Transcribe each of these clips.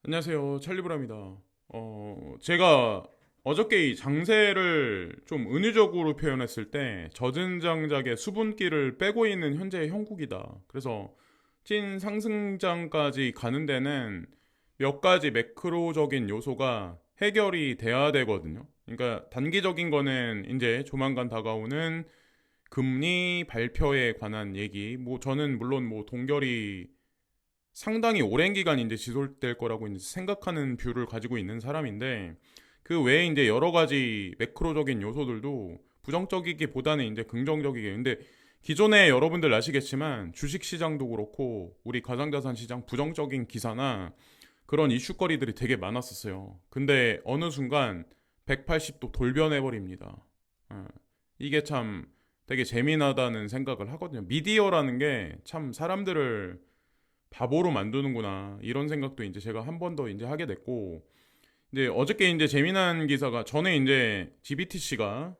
안녕하세요. 찰리브라입니다. 제가 어저께 이 장세를 좀 은유적으로 표현했을 때 젖은 장작의 수분기를 빼고 있는 현재의 형국이다. 그래서 찐 상승장까지 가는 데는 몇 가지 매크로적인 요소가 해결이 돼야 되거든요. 그러니까 단기적인 거는 이제 조만간 다가오는 금리 발표에 관한 얘기. 뭐 저는 물론 뭐 동결이 상당히 오랜 기간 이제 지속될 거라고 이제 생각하는 뷰를 가지고 있는 사람인데 그 외에 이제 여러 가지 매크로적인 요소들도 부정적이기보다는 이제 긍정적이게 근데 기존에 여러분들 아시겠지만 주식 시장도 그렇고 우리 가상자산 시장 부정적인 기사나 그런 이슈거리들이 되게 많았었어요. 근데 어느 순간 180도 돌변해 버립니다. 이게 참 되게 재미나다는 생각을 하거든요. 미디어라는 게 참 사람들을 바보로 만드는구나 이런 생각도 이제 제가 한 번 더 이제 하게 됐고 이제 어저께 이제 재미난 기사가 전에 이제 GBTC가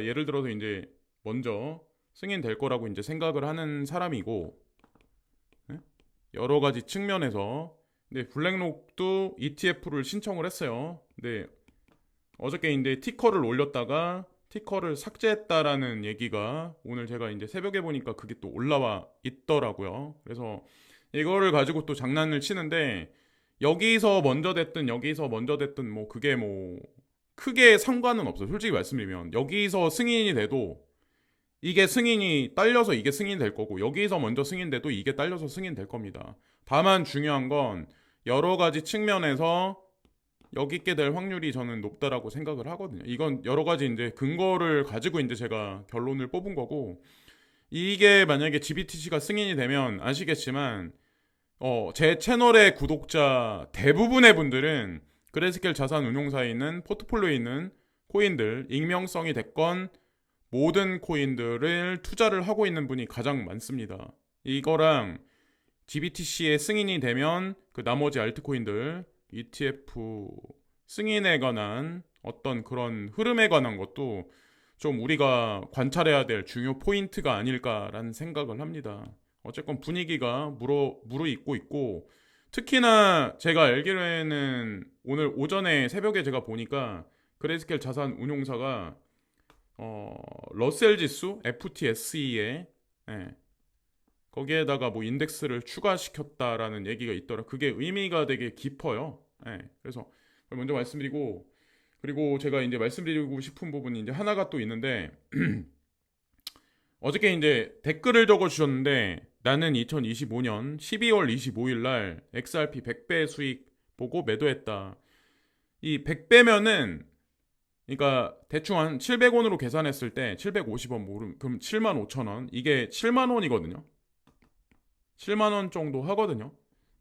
예를 들어서 이제 먼저 승인될 거라고 이제 생각을 하는 사람이고 예? 여러 가지 측면에서 근데 블랙록도 ETF를 신청을 했어요. 근데 어저께 이제 티커를 올렸다가 티커를 삭제했다라는 얘기가 오늘 제가 이제 새벽에 보니까 그게 또 올라와 있더라고요. 그래서 이거를 가지고 또 장난을 치는데 여기서 먼저 됐든 여기서 먼저 됐든 뭐 그게 뭐 크게 상관은 없어요. 솔직히 말씀드리면 여기서 승인이 돼도 이게 승인이 딸려서 이게 승인이 될 거고 여기서 먼저 승인돼도 이게 딸려서 승인될 겁니다. 다만 중요한 건 여러 가지 측면에서 여기 있게 될 확률이 저는 높다라고 생각을 하거든요. 이건 여러 가지 이제 근거를 가지고 이제 제가 결론을 뽑은 거고 이게 만약에 GBTC가 승인이 되면 아시겠지만 제 채널의 구독자 대부분의 분들은 그레스켈 자산 운용사에 있는 포트폴리오에 있는 코인들 익명성이 됐건 모든 코인들을 투자를 하고 있는 분이 가장 많습니다. 이거랑 GBTC의 승인이 되면 그 나머지 알트코인들 ETF 승인에 관한 어떤 그런 흐름에 관한 것도 좀 우리가 관찰해야 될 중요 포인트가 아닐까라는 생각을 합니다. 어쨌건 분위기가 무르익고 있고 특히나 제가 알기로는 오늘 오전에 새벽에 제가 보니까 그레이스켈 자산 운용사가 러셀 지수 FTSE에 거기에다가 뭐 인덱스를 추가시켰다라는 얘기가 있더라. 그게 의미가 되게 깊어요. 그래서 먼저 말씀드리고 그리고 제가 이제 말씀드리고 싶은 부분이 이제 하나가 또 있는데 어저께 이제 댓글을 적어주셨는데 나는 2025년 12월 25일 날 XRP 100배 수익 보고 매도했다. 이 100배면은 그러니까 대충 한 700원으로 계산했을 때 750원 모름 그럼 7만 5천 원 이게 7만 원이거든요. 7만 원 정도 하거든요.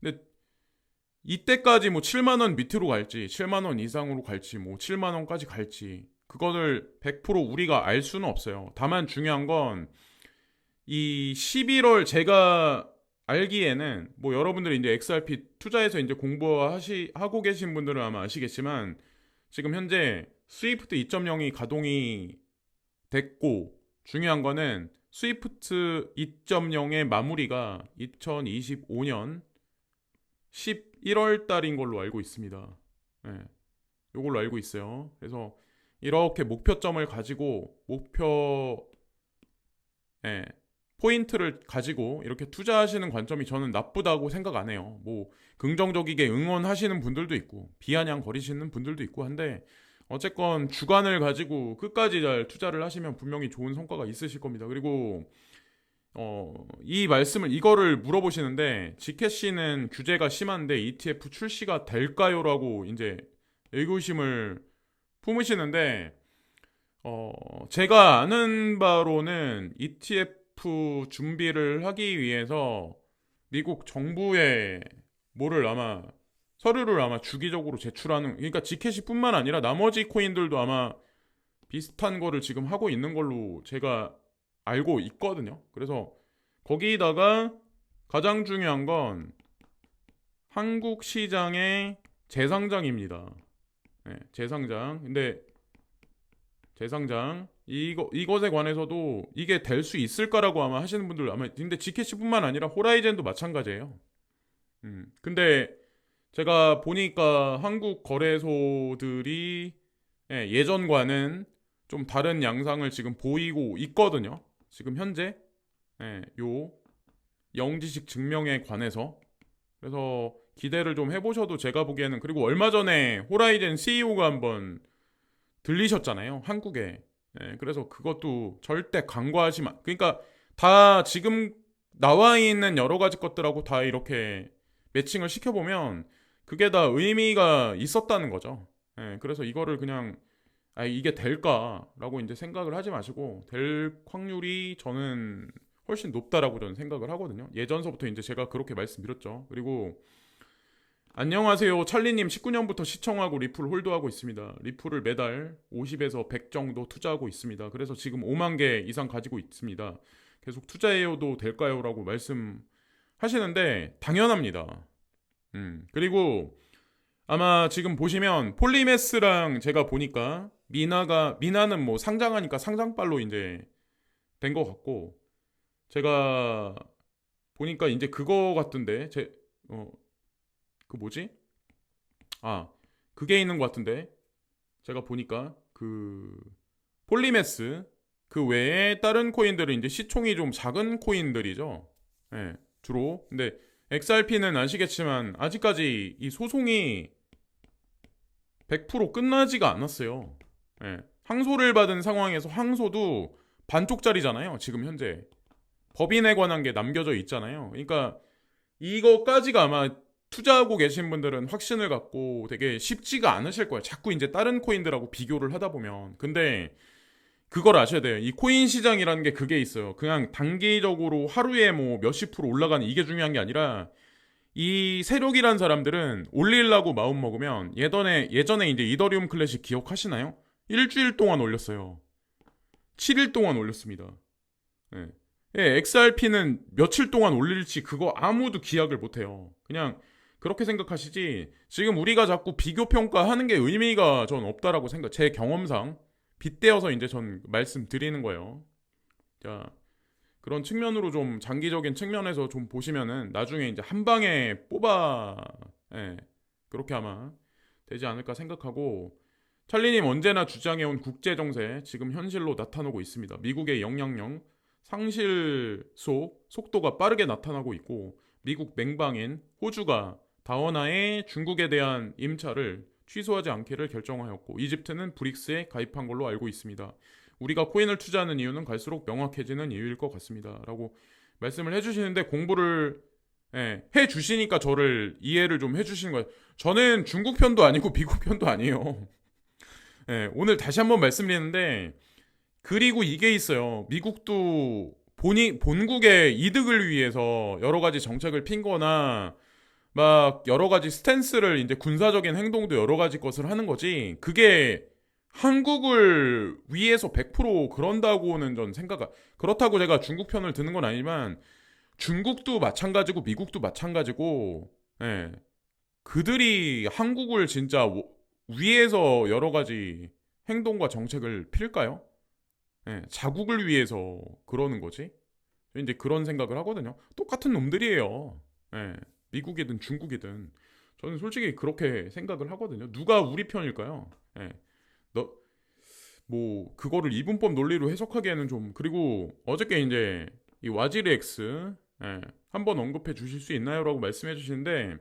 근데 이때까지 뭐 7만 원 밑으로 갈지 7만 원 이상으로 갈지 뭐 7만 원까지 갈지 그거를 100% 우리가 알 수는 없어요. 다만 중요한 건 이 11월 제가 알기에는 뭐 여러분들이 이제 XRP 투자해서 이제 공부하고 계신 분들은 아마 아시겠지만 지금 현재 스위프트 2.0이 가동이 됐고 중요한 거는 스위프트 2.0의 마무리가 2025년 11월 달인 걸로 알고 있습니다. 네, 이걸로 알고 있어요. 그래서 이렇게 목표점을 가지고 예, 포인트를 가지고 이렇게 투자하시는 관점이 저는 나쁘다고 생각 안 해요. 뭐 긍정적이게 응원하시는 분들도 있고 비아냥거리시는 분들도 있고 한데 어쨌건 주관을 가지고 끝까지 잘 투자를 하시면 분명히 좋은 성과가 있으실 겁니다. 그리고 이 말씀을 이거를 물어보시는데 지켓씨는 규제가 심한데 ETF 출시가 될까요?라고 이제 의구심을 품으시는데 제가 아는 바로는 ETF 준비를 하기 위해서 미국 정부에 뭐를 아마 서류를 아마 주기적으로 제출하는 그러니까 지켓이뿐만 아니라 나머지 코인들도 아마 비슷한 거를 지금 하고 있는 걸로 제가 알고 있거든요. 그래서 거기다가 가장 중요한 건 한국 시장의 재상장입니다. 네, 재상장. 근데 재상장 이것에 관해서도 이게 될 수 있을까라고 아마 하시는 분들 아마 근데 지켓이뿐만 아니라 호라이젠도 마찬가지예요. 근데 제가 보니까 한국 거래소들이 예전과는 좀 다른 양상을 지금 보이고 있거든요. 지금 현재 요 영지식 증명에 관해서. 그래서 기대를 좀 해보셔도 제가 보기에는, 그리고 얼마 전에 호라이즌 CEO가 한번 들리셨잖아요, 한국에. 그래서 그것도 절대 간과하시면, 그러니까 다 지금 나와 있는 여러 가지 것들하고 다 이렇게 매칭을 시켜보면 그게 다 의미가 있었다는 거죠. 그래서 이거를 그냥 이게 될까라고 이제 생각을 하지 마시고, 될 확률이 저는 훨씬 높다라고 저는 생각을 하거든요. 예전서부터 이제 제가 그렇게 말씀드렸죠. 그리고 안녕하세요, 찰리님. 19년부터 시청하고 리플 홀드하고 있습니다. 리플을 매달 50에서 100 정도 투자하고 있습니다. 그래서 지금 5만 개 이상 가지고 있습니다. 계속 투자해도 될까요? 라고 말씀하시는데 당연합니다. 그리고 아마 지금 보시면 폴리메스랑 제가 보니까 미나는 뭐 상장하니까 상장발로 이제 된 것 같고, 제가 보니까 이제 그거 같던데, 그 뭐지? 그게 있는 것 같은데, 제가 보니까 그 폴리메스 그 외에 다른 코인들은 이제 시총이 좀 작은 코인들이죠. 주로. 근데 XRP는 아시겠지만 아직까지 이 소송이 100% 끝나지가 않았어요. 항소를 받은 상황에서 항소도 반쪽짜리잖아요, 지금 현재. 법인에 관한 게 남겨져 있잖아요. 그러니까 이거까지가 아마 투자하고 계신 분들은 확신을 갖고 되게 쉽지가 않으실 거예요. 자꾸 이제 다른 코인들하고 비교를 하다 보면. 근데 그걸 아셔야 돼요. 이 코인 시장이라는 게 그게 있어요. 그냥 단기적으로 하루에 뭐 몇십 프로 올라가는 이게 중요한 게 아니라, 이 세력이란 사람들은 올리려고 마음 먹으면, 예전에 이제 이더리움 클래식 기억하시나요? 일주일 동안 올렸어요. 7일 동안 올렸습니다. XRP는 며칠 동안 올릴지 그거 아무도 기약을 못해요. 그냥 그렇게 생각하시지, 지금 우리가 자꾸 비교 평가하는 게 의미가 전 없다라고 제 경험상 빗대어서 이제 전 말씀드리는 거예요. 자, 그런 측면으로 좀 장기적인 측면에서 좀 보시면은 나중에 이제 한 방에 그렇게 아마 되지 않을까 생각하고, 찰리님 언제나 주장해온 국제 정세 지금 현실로 나타나고 있습니다. 미국의 영향력 상실 속도가 빠르게 나타나고 있고, 미국 맹방인 호주가 다원화에 중국에 대한 임차를 취소하지 않기를 결정하였고, 이집트는 브릭스에 가입한 걸로 알고 있습니다. 우리가 코인을 투자하는 이유는 갈수록 명확해지는 이유일 것 같습니다. 라고 말씀을 해주시는데, 공부를 해주시니까 저를 이해를 좀 해주시는 거예요. 저는 중국 편도 아니고 미국 편도 아니에요. 오늘 다시 한번 말씀드리는데, 그리고 이게 있어요. 미국도 본국의 이득을 위해서 여러 가지 정책을 핀거나 막 여러 가지 스탠스를, 이제 군사적인 행동도 여러 가지 것을 하는 거지, 그게 한국을 위해서 100% 그런다고는 전 그렇다고 제가 중국 편을 드는 건 아니지만, 중국도 마찬가지고 미국도 마찬가지고, 그들이 한국을 진짜 위해서 여러 가지 행동과 정책을 필까요? 자국을 위해서 그러는 거지. 이제 그런 생각을 하거든요. 똑같은 놈들이에요. 미국이든 중국이든. 저는 솔직히 그렇게 생각을 하거든요. 누가 우리 편일까요? 너, 뭐 그거를 이분법 논리로 해석하기에는 좀. 그리고 어저께 이제 이 와지리 X 한번 언급해 주실 수 있나요?라고 말씀해 주시는데,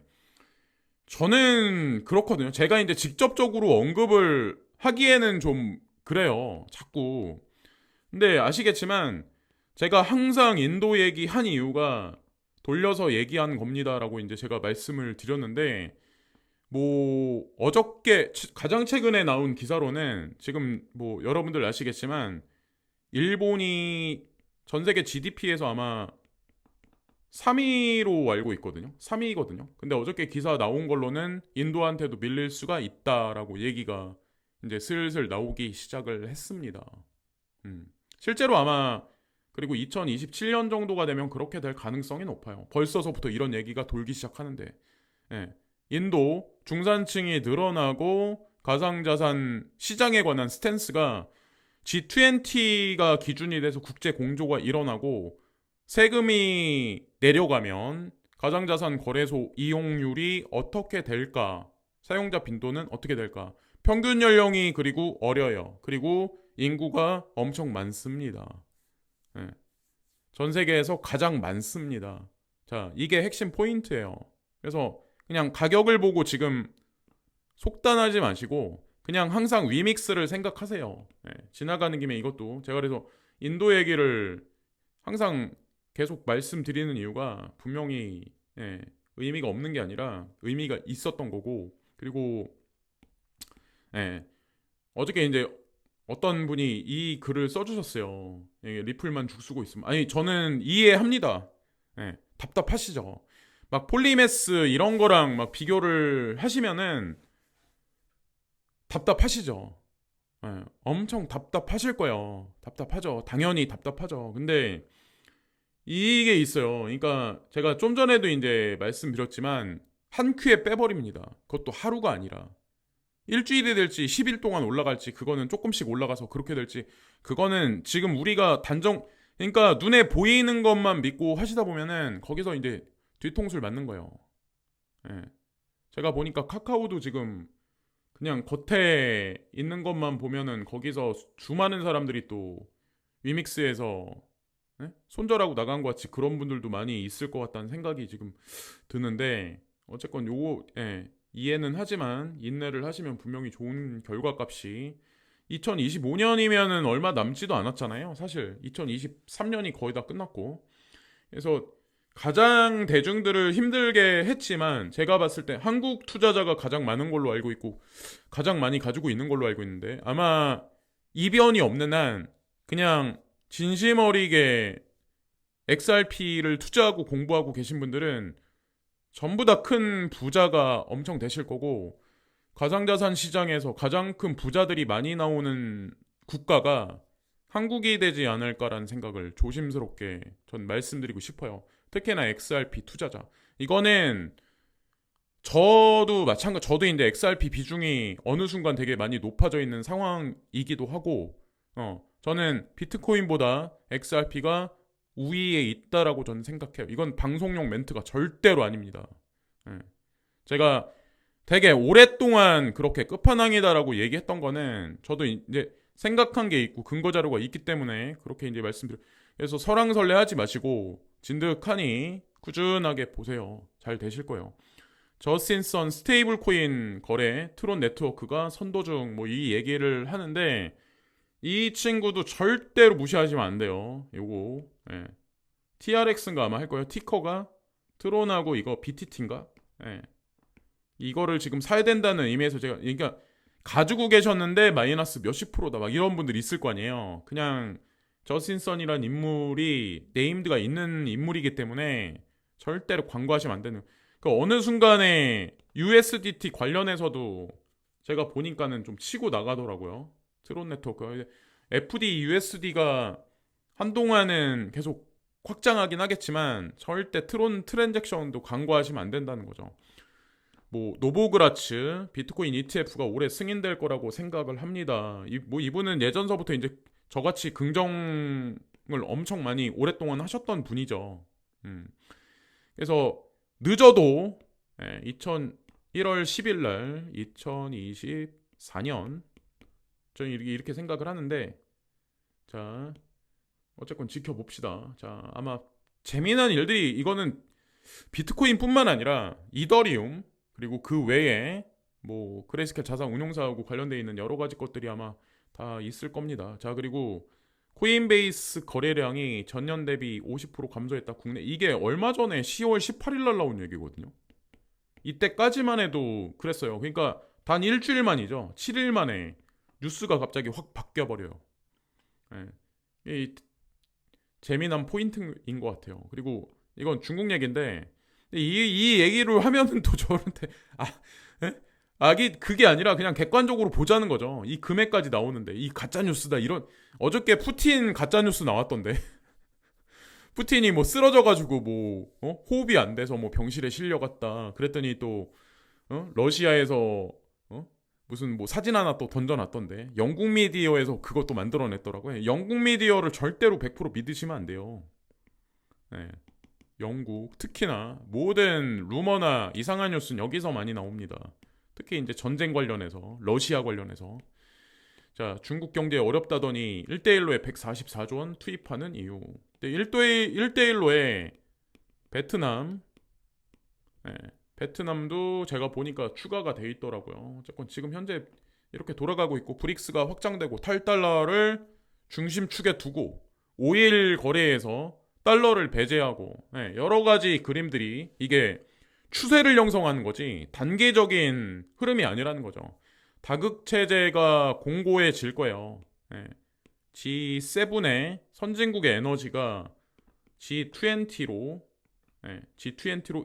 저는 그렇거든요. 제가 이제 직접적으로 언급을 하기에는 좀 그래요, 자꾸. 근데 아시겠지만 제가 항상 인도 얘기한 이유가 돌려서 얘기한 겁니다라고 이제 제가 말씀을 드렸는데, 뭐 어저께 가장 최근에 나온 기사로는, 지금 뭐 여러분들 아시겠지만 일본이 전 세계 GDP에서 아마 3위로 알고 있거든요. 3위거든요. 근데 어저께 기사 나온 걸로는 인도한테도 밀릴 수가 있다라고 얘기가 이제 슬슬 나오기 시작을 했습니다. 실제로 아마, 그리고 2027년 정도가 되면 그렇게 될 가능성이 높아요. 벌써서부터 이런 얘기가 돌기 시작하는데, 인도 중산층이 늘어나고 가상자산 시장에 관한 스탠스가 G20가 기준이 돼서 국제 공조가 일어나고 세금이 내려가면 가상자산 거래소 이용률이 어떻게 될까? 사용자 빈도는 어떻게 될까? 평균 연령이 그리고 어려요. 그리고 인구가 엄청 많습니다. 예. 전 세계에서 가장 많습니다. 자, 이게 핵심 포인트예요. 그래서 그냥 가격을 보고 지금 속단하지 마시고 그냥 항상 위믹스를 생각하세요. 예. 지나가는 김에 이것도 제가 그래서 인도 얘기를 항상 계속 말씀드리는 이유가 분명히 예, 의미가 없는 게 아니라 의미가 있었던 거고 그리고 예, 어저께 이제 어떤 분이 이 글을 써주셨어요. 예, 리플만 죽 쓰고 있으면 아니 저는 이해합니다. 예, 답답하시죠. 막 폴리메스 이런 거랑 막 비교를 하시면은 답답하시죠. 예, 엄청 답답하실 거예요. 답답하죠. 당연히 답답하죠. 근데 이게 있어요. 그러니까 제가 좀 전에도 이제 말씀드렸지만 한 큐에 빼버립니다. 그것도 하루가 아니라 일주일이 될지 10일 동안 올라갈지 그거는 조금씩 올라가서 그렇게 될지 그거는 지금 우리가 단정 그러니까 눈에 보이는 것만 믿고 하시다 보면은 거기서 이제 뒤통수를 맞는 거예요. 예. 제가 보니까 카카오도 지금 그냥 겉에 있는 것만 보면은 거기서 수많은 사람들이 또 위믹스에서 예? 손절하고 나간 것 같이 그런 분들도 많이 있을 것 같다는 생각이 지금 드는데 어쨌건 요거 예, 이해는 하지만 인내를 하시면 분명히 좋은 결과값이 2025년이면은 얼마 남지도 않았잖아요. 사실 2023년이 거의 다 끝났고 그래서 가장 대중들을 힘들게 했지만 제가 봤을 때 한국 투자자가 가장 많은 걸로 알고 있고 가장 많이 가지고 있는 걸로 알고 있는데 아마 이변이 없는 한 그냥 진심 어리게 XRP를 투자하고 공부하고 계신 분들은 전부 다 큰 부자가 엄청 되실 거고 가상자산 시장에서 가장 큰 부자들이 많이 나오는 국가가 한국이 되지 않을까라는 생각을 조심스럽게 전 말씀드리고 싶어요. 특히나 XRP 투자자. 이거는 저도 마찬가지. 저도 이제 XRP 비중이 어느 순간 되게 많이 높아져 있는 상황이기도 하고, 저는 비트코인보다 XRP가 우위에 있다라고 저는 생각해요. 이건 방송용 멘트가 절대로 아닙니다. 예. 제가 되게 오랫동안 그렇게 끝판왕이다라고 얘기했던 거는 저도 이제 생각한 게 있고 근거 자료가 있기 때문에 그렇게 이제 말씀드려. 그래서 설왕설래 하지 마시고 진득하니 꾸준하게 보세요. 잘 되실 거예요. 저스틴선 스테이블 코인 거래 트론 네트워크가 선도중 뭐 이 얘기를 하는데 이 친구도 절대로 무시하시면 안 돼요. 요거 예. TRX인가 아마 할 거예요. 티커가 트론하고 이거 BTT인가? 예. 이거를 지금 사야 된다는 의미에서 제가 그러니까 가지고 계셨는데 마이너스 몇십 프로다 막 이런 분들 있을 거 아니에요. 그냥 저스틴선이란 인물이 네임드가 있는 인물이기 때문에 절대로 광고하시면 안 되는. 그 어느 순간에 USDT 관련해서도 제가 보니까는 좀 치고 나가더라고요. 트론 네트워크. FD USD가 한동안은 계속 확장하긴 하겠지만 절대 트론 트랜잭션도 광고하시면 안 된다는 거죠. 뭐 노보그라츠 비트코인 ETF가 올해 승인될 거라고 생각을 합니다. 뭐 이분은 예전서부터 이제 저같이 긍정을 엄청 많이 오랫동안 하셨던 분이죠. 그래서 늦어도 1월 10일 날 2024년 저는 이렇게 생각을 하는데 자 어쨌건 지켜봅시다. 자 아마 재미난 일들이 이거는 비트코인뿐만 아니라 이더리움 그리고 그 외에 뭐 그레이스켈 자산 운용사하고 관련돼 있는 여러 가지 것들이 아마 다 있을 겁니다. 자 그리고 코인베이스 거래량이 전년 대비 50% 감소했다. 국내 이게 얼마 전에 10월 18일 날 나온 얘기거든요. 이때까지만 해도 그랬어요. 그러니까 단 일주일만이죠. 7일 만에 뉴스가 갑자기 확 바뀌어 버려요. 이 재미난 포인트인 것 같아요. 그리고 이건 중국 얘기인데 이 얘기를 하면은 또 저한테 그게 아니라 그냥 객관적으로 보자는 거죠. 이 금액까지 나오는데 이 가짜 뉴스다 이런 어저께 푸틴 가짜 뉴스 나왔던데 푸틴이 뭐 쓰러져가지고 뭐 호흡이 안 돼서 뭐 병실에 실려갔다. 그랬더니 또 러시아에서 무슨 뭐 사진 하나 또 던져놨던데 영국 미디어에서 그것도 만들어냈더라고요. 영국 미디어를 절대로 100% 믿으시면 안 돼요. 네. 영국, 특히나 모든 루머나 이상한 뉴스는 여기서 많이 나옵니다. 특히 이제 전쟁 관련해서, 러시아 관련해서. 자, 중국 경제 어렵다더니 1대1로에 144조 원 투입하는 이유. 1대1로에 베트남, 네, 베트남도 제가 보니까 추가가 돼 있더라고요. 어쨌건 지금 현재 이렇게 돌아가고 있고 브릭스가 확장되고 탈달러를 중심축에 두고 5일 거래에서 달러를 배제하고 여러 가지 그림들이 이게 추세를 형성하는 거지 단계적인 흐름이 아니라는 거죠. 다극체제가 공고해질 거예요. G7의 선진국의 에너지가 G20로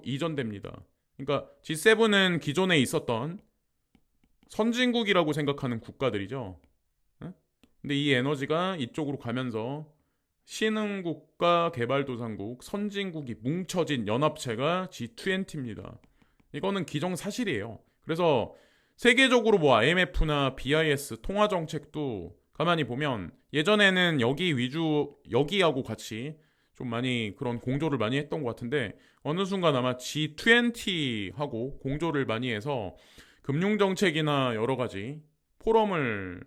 이전됩니다. 그러니까 G7은 기존에 있었던 선진국이라고 생각하는 국가들이죠. 근데 이 에너지가 이쪽으로 가면서 신흥국가, 개발도상국, 선진국이 뭉쳐진 연합체가 G20입니다. 이거는 기정사실이에요. 그래서 세계적으로 뭐 IMF나 BIS 통화정책도 가만히 보면 예전에는 여기하고 같이 좀 많이 그런 공조를 많이 했던 것 같은데 어느 순간 아마 G20하고 공조를 많이 해서 금융정책이나 여러 가지 포럼을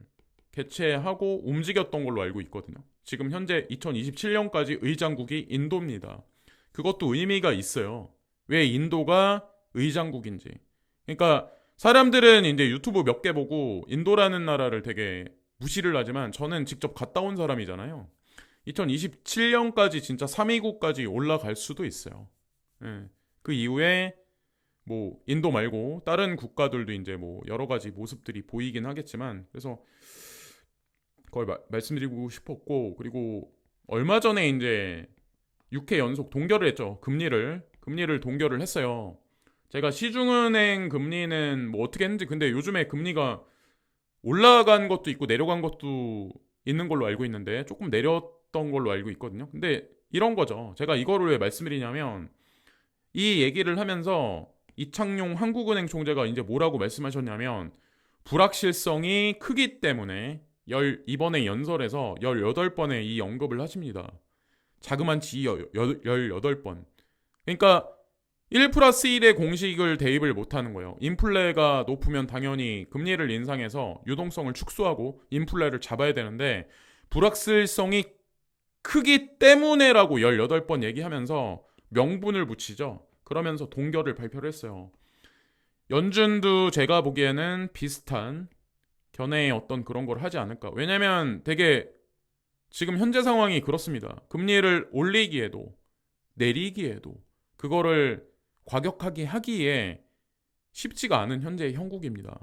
개최하고 움직였던 걸로 알고 있거든요. 지금 현재 2027년까지 의장국이 인도입니다. 그것도 의미가 있어요. 왜 인도가 의장국인지. 그러니까 사람들은 이제 유튜브 몇 개 보고 인도라는 나라를 되게 무시를 하지만 저는 직접 갔다 온 사람이잖아요. 2027년까지 진짜 3위국까지 올라갈 수도 있어요. 그 이후에 뭐 인도 말고 다른 국가들도 이제 뭐 여러 가지 모습들이 보이긴 하겠지만 그래서 그걸 말씀드리고 싶었고 그리고 얼마 전에 이제 6회 연속 동결을 했죠. 금리를 동결을 했어요. 제가 시중은행 금리는 뭐 어떻게 했는지 근데 요즘에 금리가 올라간 것도 있고 내려간 것도 있는 걸로 알고 있는데 조금 내렸던 걸로 알고 있거든요. 근데 이런 거죠. 제가 이거를 왜 말씀드리냐면 이 얘기를 하면서 이창용 한국은행 총재가 이제 뭐라고 말씀하셨냐면 불확실성이 크기 때문에 이번에 연설에서 18번의 이 언급을 하십니다. 자그만치 18번. 그러니까 1 플러스 1의 공식을 대입을 못하는 거예요. 인플레가 높으면 당연히 금리를 인상해서 유동성을 축소하고 인플레를 잡아야 되는데 불확실성이 크기 때문에라고 18번 얘기하면서 명분을 붙이죠. 그러면서 동결을 발표를 했어요. 연준도 제가 보기에는 비슷한 견해의 어떤 그런 걸 하지 않을까. 왜냐면 되게 지금 현재 상황이 그렇습니다. 금리를 올리기에도 내리기에도 그거를 과격하게 하기에 쉽지가 않은 현재의 형국입니다.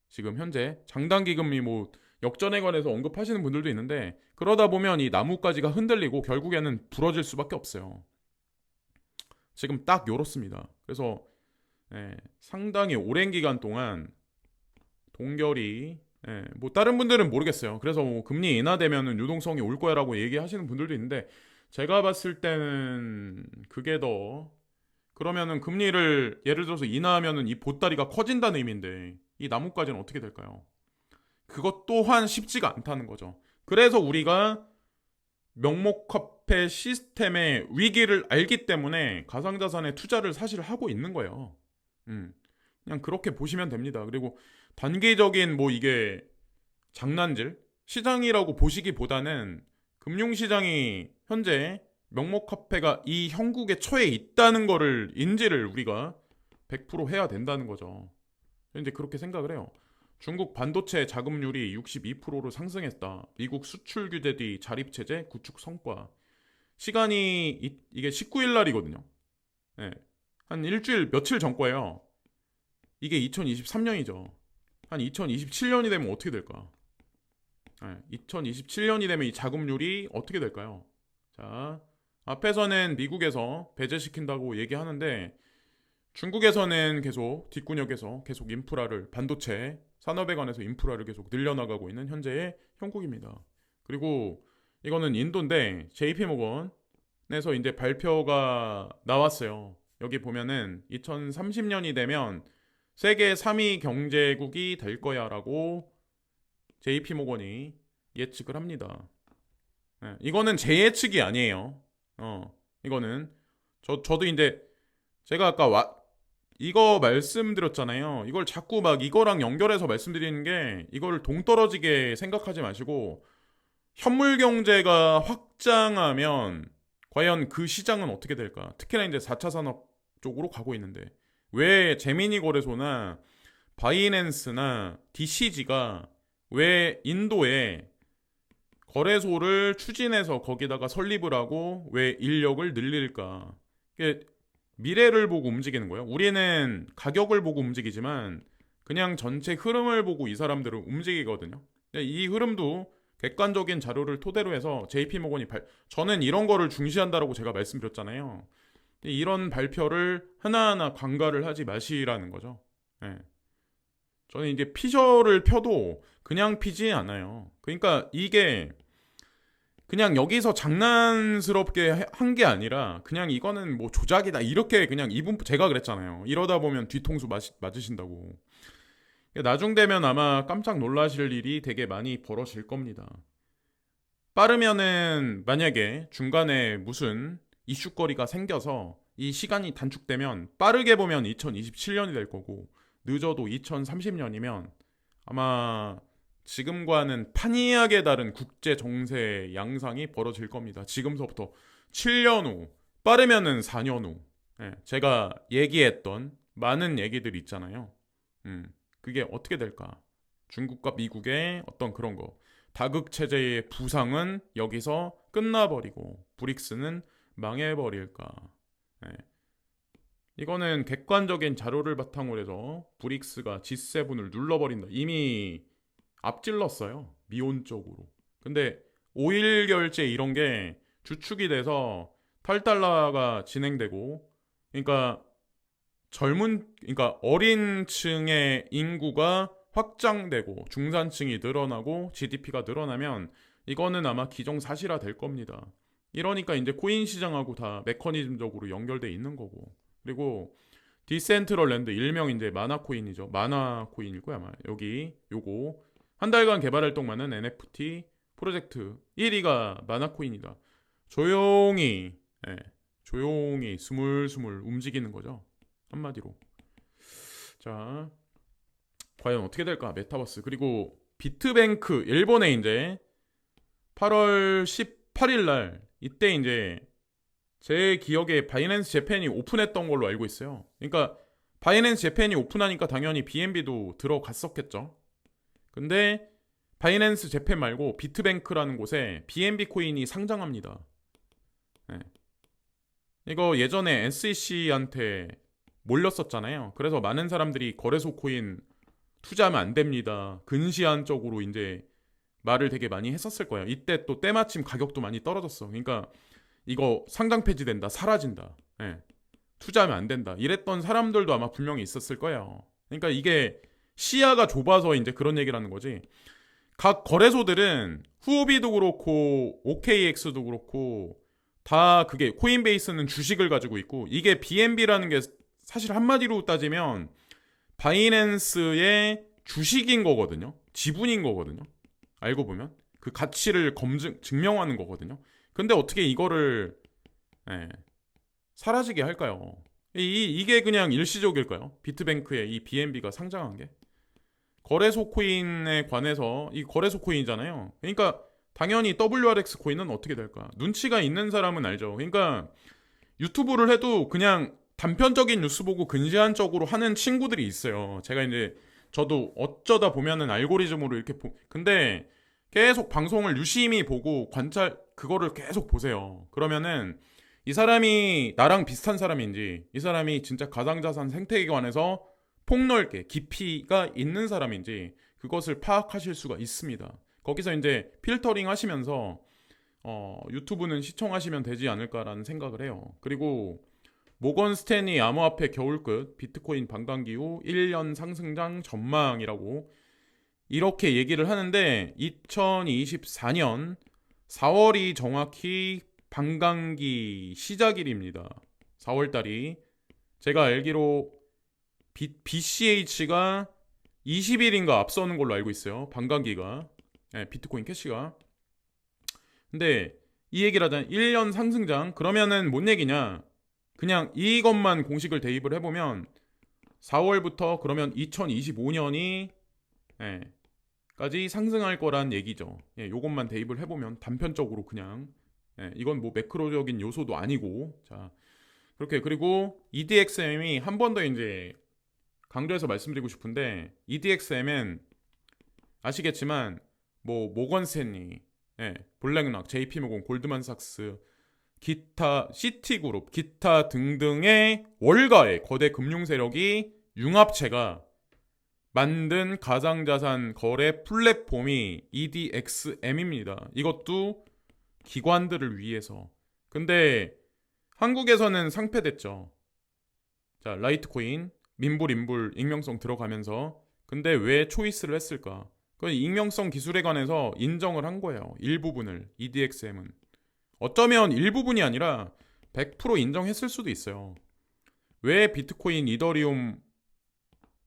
지금 현재 장단기 금리 뭐 역전에 관해서 언급하시는 분들도 있는데 그러다 보면 이 나뭇가지가 흔들리고 결국에는 부러질 수밖에 없어요. 지금 딱 요렇습니다. 그래서 상당히 오랜 기간 동안 동결이 뭐 다른 분들은 모르겠어요. 그래서 뭐 금리 인하되면은 유동성이 올 거야라고 얘기하시는 분들도 있는데 제가 봤을 때는 그게 더 그러면은 금리를 예를 들어서 인하하면은 이 보따리가 커진다는 의미인데 이 나뭇가지는 어떻게 될까요? 그것 또한 쉽지가 않다는 거죠. 그래서 우리가 명목화폐 시스템의 위기를 알기 때문에 가상자산에 투자를 사실 하고 있는 거예요. 그냥 그렇게 보시면 됩니다. 그리고 단기적인 뭐 이게 장난질 시장이라고 보시기보다는 금융시장이 현재 명목화폐가 이 형국에 처해 있다는 거를 인지를 우리가 100% 해야 된다는 거죠. 이제 그렇게 생각을 해요. 중국 반도체 자금률이 62%로 상승했다. 미국 수출 규제 뒤 자립체제 구축 성과. 시간이 이게 19일 날이거든요. 한 일주일 며칠 전 거예요. 이게 2023년이죠. 한 2027년이 되면 어떻게 될까? 2027년이 되면 이 자금률이 어떻게 될까요? 자, 앞에서는 미국에서 배제시킨다고 얘기하는데 중국에서는 계속 뒷구녕에서 계속 인프라를 반도체 산업에 관해서 인프라를 계속 늘려나가고 있는 현재의 형국입니다. 그리고 이거는 인도인데 JP모건에서 이제 발표가 나왔어요. 여기 보면은 2030년이 되면 세계 3위 경제국이 될 거야라고 JP모건이 예측을 합니다. 이거는 제 예측이 아니에요. 이거는 저도 이제 제가 아까 이거 말씀드렸잖아요. 이걸 자꾸 막 이거랑 연결해서 말씀드리는 게 이걸 동떨어지게 생각하지 마시고 현물 경제가 확장하면 과연 그 시장은 어떻게 될까? 특히나 이제 4차 산업 쪽으로 가고 있는데 왜 제미니 거래소나 바이낸스나 DCG가 왜 인도에 거래소를 추진해서 거기다가 설립을 하고 왜 인력을 늘릴까? 이게 미래를 보고 움직이는 거예요. 우리는 가격을 보고 움직이지만 그냥 전체 흐름을 보고 이 사람들은 움직이거든요. 이 흐름도 객관적인 자료를 토대로 해서 JP모건이 저는 이런 거를 중시한다라고 제가 말씀드렸잖아요. 이런 발표를 하나하나 관가를 하지 마시라는 거죠. 네. 저는 이제 피셔를 펴도 그냥 피지 않아요. 그러니까 이게 그냥 여기서 장난스럽게 한 게 아니라 그냥 이거는 뭐 조작이다 이렇게 그냥 이분 제가 그랬잖아요. 이러다 보면 뒤통수 맞으신다고. 나중 되면 아마 깜짝 놀라실 일이 되게 많이 벌어질 겁니다. 빠르면은 만약에 중간에 무슨 이슈거리가 생겨서 이 시간이 단축되면 빠르게 보면 2027년이 될 거고 늦어도 2030년이면 아마 지금과는 판이하게 다른 국제 정세 양상이 벌어질 겁니다. 지금서부터 7년 후, 빠르면은 4년 후. 제가 얘기했던 많은 얘기들 있잖아요. 그게 어떻게 될까? 중국과 미국의 어떤 그런 거. 다극 체제의 부상은 여기서 끝나버리고 브릭스는 망해버릴까? 이거는 객관적인 자료를 바탕으로 해서 브릭스가 G7을 눌러버린다. 이미 앞질렀어요. 미온적으로. 근데 5일 결제 이런 게 주축이 돼서 탈달러가 진행되고 그러니까 그러니까 어린 층의 인구가 확장되고 중산층이 늘어나고 GDP가 늘어나면 이거는 아마 기정사실화 될 겁니다. 이러니까 이제 코인 시장하고 다 메커니즘적으로 연결돼 있는 거고. 그리고 디센트럴랜드 일명 이제 마나코인이죠. 마나코인일 거야 아마. 여기 요거 한 달간 개발 활동만은 NFT 프로젝트 1위가 마나코인이다. 조용히 조용히 스물스물 움직이는 거죠. 한마디로. 자, 과연 어떻게 될까? 메타버스. 그리고 비트뱅크 일본에 이제 8월 18일 날 이때 이제 제 기억에 바이낸스 재팬이 오픈했던 걸로 알고 있어요. 그러니까 바이낸스 재팬이 오픈하니까 당연히 BNB도 들어갔었겠죠. 근데 바이낸스 재팬 말고 비트뱅크라는 곳에 BNB 코인이 상장합니다. 네. 이거 예전에 SEC한테 몰렸었잖아요. 그래서 많은 사람들이 거래소 코인 투자하면 안 됩니다. 근시안적으로 이제 말을 되게 많이 했었을 거예요. 이때 또 때마침 가격도 많이 떨어졌어. 그러니까 이거 상장 폐지된다, 사라진다. 투자하면 안 된다. 이랬던 사람들도 아마 분명히 있었을 거예요. 그러니까 이게 시야가 좁아서 이제 그런 얘기를 하는 거지. 각 거래소들은 후오비도 그렇고 OKX도 그렇고 다 그게 코인베이스는 주식을 가지고 있고 이게 BNB라는 게 사실 한마디로 따지면 바이낸스의 주식인 거거든요. 지분인 거거든요. 알고 보면 그 가치를 증명하는 거거든요. 근데 어떻게 이거를 사라지게 할까요? 이게 그냥 일시적일까요? 비트뱅크에 이 BNB가 상장한 게 거래소 코인에 관해서 이 거래소 코인이잖아요. 그러니까 당연히 WRX 코인은 어떻게 될까? 눈치가 있는 사람은 알죠. 그러니까 유튜브를 해도 그냥 단편적인 뉴스 보고 근시안적으로 하는 친구들이 있어요. 제가 이제 저도 어쩌다 보면은 알고리즘으로 이렇게 근데 계속 방송을 유심히 보고 그거를 계속 보세요. 그러면은 이 사람이 나랑 비슷한 사람인지 이 사람이 진짜 가상자산 생태계에 관해서 폭넓게 깊이가 있는 사람인지 그것을 파악하실 수가 있습니다. 거기서 이제 필터링 하시면서 유튜브는 시청하시면 되지 않을까라는 생각을 해요. 그리고 모건 스탠리 암호화폐 겨울끝 비트코인 반감기 후 1년 상승장 전망이라고 이렇게 얘기를 하는데 2024년 4월이 정확히 반감기 시작일입니다. 4월달이 제가 알기로 BCH가 20일인가 앞서는 걸로 알고 있어요. 반감기가 비트코인 캐시가. 근데 이 얘기를 하자면 1년 상승장 그러면은 뭔 얘기냐? 그냥 이것만 공식을 대입을 해보면 4월부터 그러면 2025년이 까지 상승할 거란 얘기죠. 요것만 대입을 해보면 단편적으로 그냥 이건 뭐 매크로적인 요소도 아니고 자 그렇게 그리고 EDXM이 한 번 더 이제 강조해서 말씀드리고 싶은데 EDXM은 아시겠지만 뭐 모건 스탠리, 블랙락, JP모건, 골드만삭스, 기타 시티그룹, 기타 등등의 월가의 거대 금융 세력이 융합체가 만든 가상자산 거래 플랫폼이 EDXM입니다. 이것도 기관들을 위해서. 근데 한국에서는 상폐됐죠. 자, 라이트코인, 민불, 익명성 들어가면서. 근데 왜 초이스를 했을까? 그건 익명성 기술에 관해서 인정을 한 거예요. 일부분을, EDXM은. 어쩌면 일부분이 아니라 100% 인정했을 수도 있어요. 왜 비트코인, 이더리움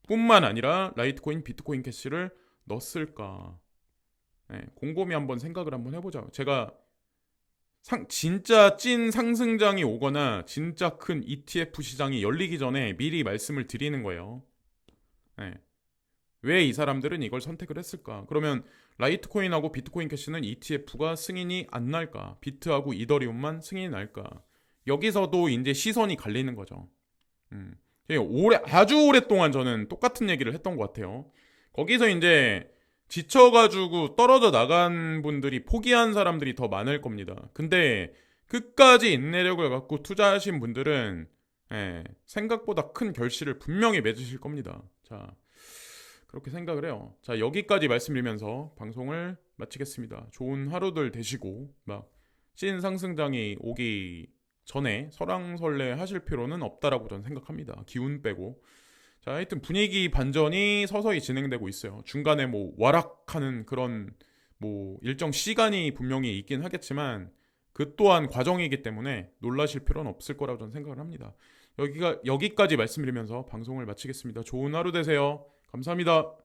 뿐만 아니라 라이트코인, 비트코인 캐시를 넣었을까? 곰곰이 한번 생각을 한번 해보자. 제가 진짜 찐 상승장이 오거나 진짜 큰 ETF 시장이 열리기 전에 미리 말씀을 드리는 거예요. 왜 이 사람들은 이걸 선택을 했을까? 그러면 라이트코인하고 비트코인 캐시는 ETF가 승인이 안 날까? 비트하고 이더리움만 승인이 날까? 여기서도 이제 시선이 갈리는 거죠. 아주 오랫동안 저는 똑같은 얘기를 했던 것 같아요. 거기서 이제 지쳐가지고 떨어져 나간 분들이 포기한 사람들이 더 많을 겁니다. 근데 끝까지 인내력을 갖고 투자하신 분들은 생각보다 큰 결실을 분명히 맺으실 겁니다. 자, 그렇게 생각을 해요. 자, 여기까지 말씀드리면서 방송을 마치겠습니다. 좋은 하루들 되시고 막 찐 상승장이 오기 전에 설왕설래 하실 필요는 없다라고 저는 생각합니다. 기운 빼고. 자, 하여튼 분위기 반전이 서서히 진행되고 있어요. 중간에 뭐 와락하는 그런 뭐 일정 시간이 분명히 있긴 하겠지만 그 또한 과정이기 때문에 놀라실 필요는 없을 거라고 저는 생각을 합니다. 여기까지 말씀드리면서 방송을 마치겠습니다. 좋은 하루 되세요. 감사합니다.